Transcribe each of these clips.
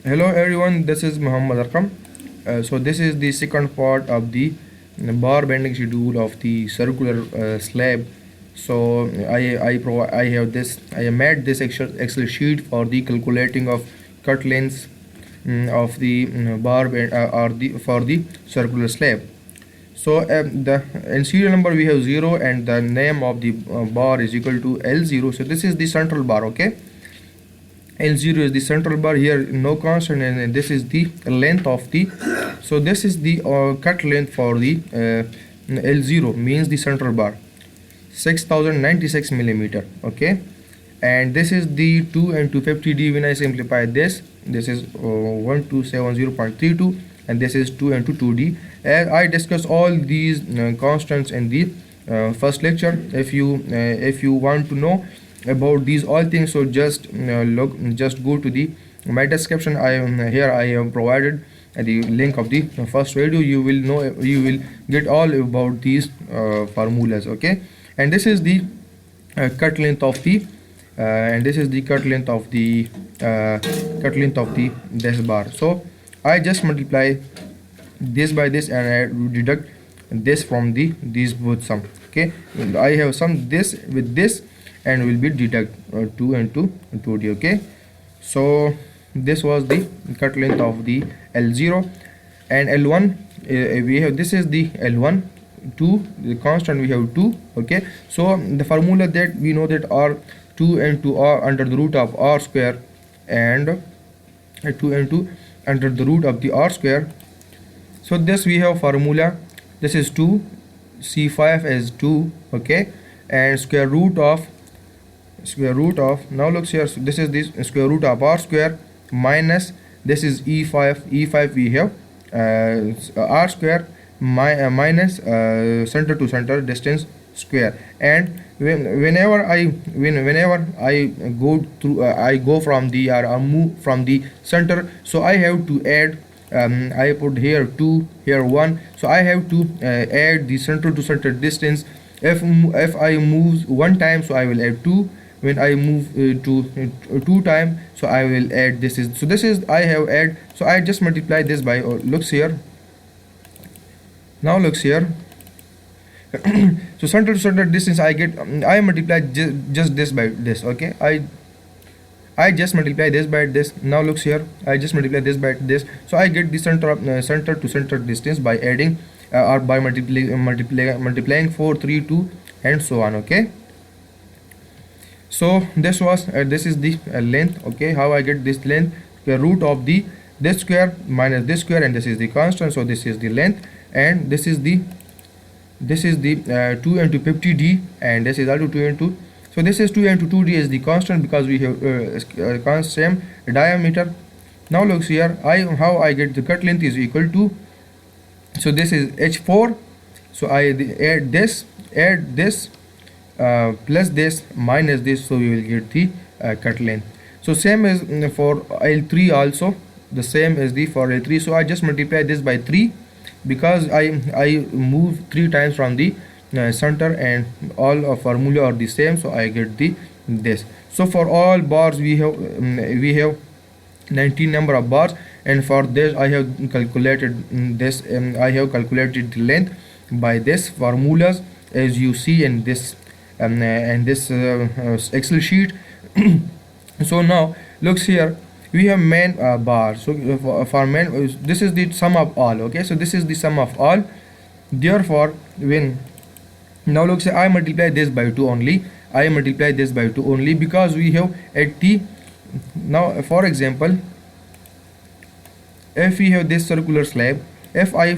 Hello everyone, this is Muhammad Arkam. So this is the second part of the bar bending schedule of the circular slab. So I have this I made this Excel sheet for the calculating of cut lengths of the bar bend, or the for the circular slab. So the in serial number we have 0 and the name of the bar is equal to L0. So this is the central bar, okay. L0 is the central bar here, no constant, and this is the length of the, so this is the cut length for the L0 means the central bar 6096 millimeter, okay. And this is the 2 and 250D. When I simplify this is 1270.32, and this is 2 and 2D. As I discussed all these constants in the first lecture. If you want to know about these all things, so just just go to the my description. I am here, I have provided the link of the first video. You will know, you will get all about these formulas, okay. And this is the cut length of the and this is the cut length of the this bar. So I just multiply this by this and I deduct this from the these both sum, okay. I have sum this with this and will be deduct 2 and 2D, okay. So this was the cut length of the L0 and L1. We have, this is the L1, 2, the constant we have 2, okay. So the formula that we know that r 2 and 2 are under the root of r square, and 2 and 2 under the root of the r square. So this we have formula, this is 2, C5 is 2, okay, and square root of now looks here, so this is this square root of r square minus this is e5 we have r square minus center to center distance square. And whenever I go through I go from the or move from the center, so I have to add I put here 2, here 1, so I have to add the center to center distance. If I move one time, so I will add 2. When I move to 2 time, so I will add this is, so this is I have add, so I just multiply this by looks here, now looks here. So center to center distance I get, I multiply just this by this, okay. I just multiply this by this, now looks here, I just multiply this by this, so I get the center of center to center distance by adding or by multiplying 4 3 2 and so on, okay. So this was this is the length, okay. How I get this length? The root of the this square minus this square, and this is the constant, so this is the length, and this is the 2 into 50D, and this is also 2 into, so this is 2 into 2D is the constant because we have same diameter. Now looks here, how I get the cut length is equal to, so this is h4, so I add this plus this minus this, so we will get the cut length. So same is for L3 also, the same as the for L3, so I just multiply this by 3 because I move 3 times from the center, and all formula are the same, so I get the this. So for all bars we have 19 number of bars, and for this I have calculated this, I have calculated the length by this formulas as you see in this and this Excel sheet. So now looks here, we have main bar. So for main, this is the sum of all, okay. So this is the sum of all, therefore when now looks here, I multiply this by 2 only, I multiply this by 2 only because we have 80. Now for example, if we have this circular slab, if I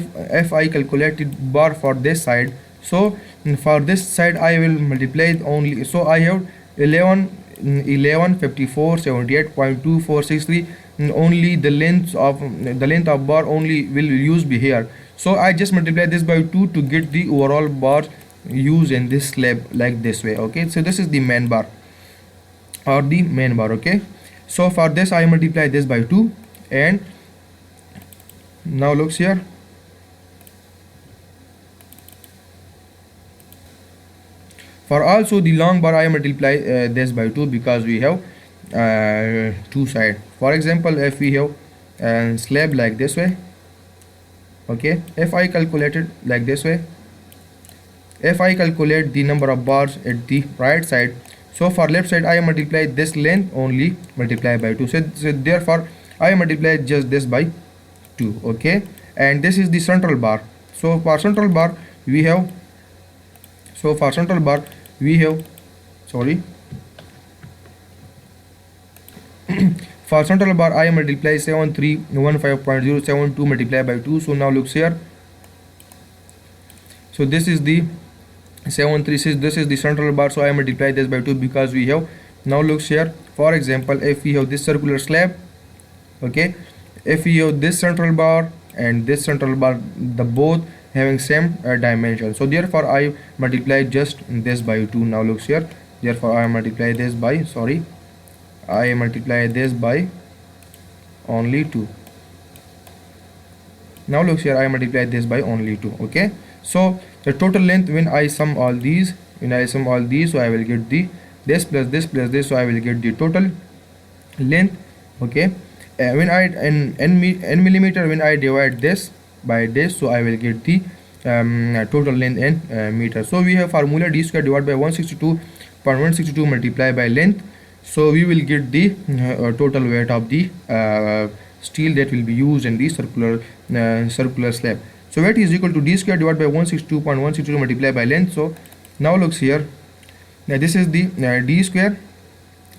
calculated bar for this side, so for this side I will multiply only, so I have 11 54 78.2463, only the length of bar only will use be here, so I just multiply this by 2 to get the overall bar used in this slab like this way, okay. So this is the main bar or the main bar, okay. So for this I multiply this by 2, and now looks here, for also the long bar I multiply this by 2 because we have two side. For example, if we have slab like this way. Okay, if I calculate it like this way, if I calculate the number of bars at the right side, so for left side I multiply this length only multiply by 2, so therefore I multiply just this by 2. Okay, and this is the central bar. So for central bar we have, sorry, for central bar I multiply 7315.072 multiply by 2. So now looks here, so this is the 736, this is the central bar, so I multiply this by 2 because we have. Now looks here, for example, if we have this circular slab, okay, if we have this central bar and this central bar, the both having same dimension, so therefore I multiply just this by 2. Now looks here, therefore I multiply this by, sorry, I multiply this by only 2. Now looks here, I multiply this by only 2. Okay, so the total length, when I sum all these, so I will get the this plus this plus this, so I will get the total length. Okay, when I n millimeter, when I divide this by this, so I will get the total length in meter. So we have formula d square divided by 162.162 multiply by length, so we will get the total weight of the steel that will be used in the circular slab. So weight is equal to d square divided by 162.162 multiply by length. So now looks here, now this is the d square,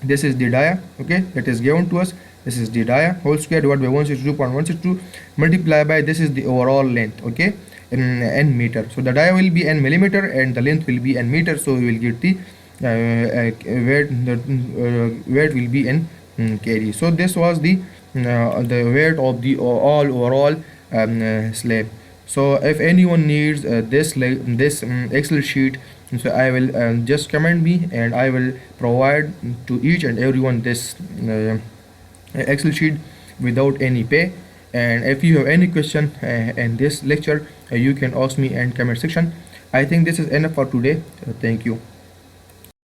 this is the dia, okay, that is given to us. This is the dia whole square divided by 162.162 multiply by, this is the overall length, okay, in n meter. So the dia will be n millimeter and the length will be n meter, so we will get the weight, weight will be in kg. So this was the weight of the all overall slab. So if anyone needs this Excel sheet, so I will just comment me and I will provide to each and everyone this Excel sheet without any pay. And if you have any question in this lecture, you can ask me in comment section. I think this is enough for today. Thank you.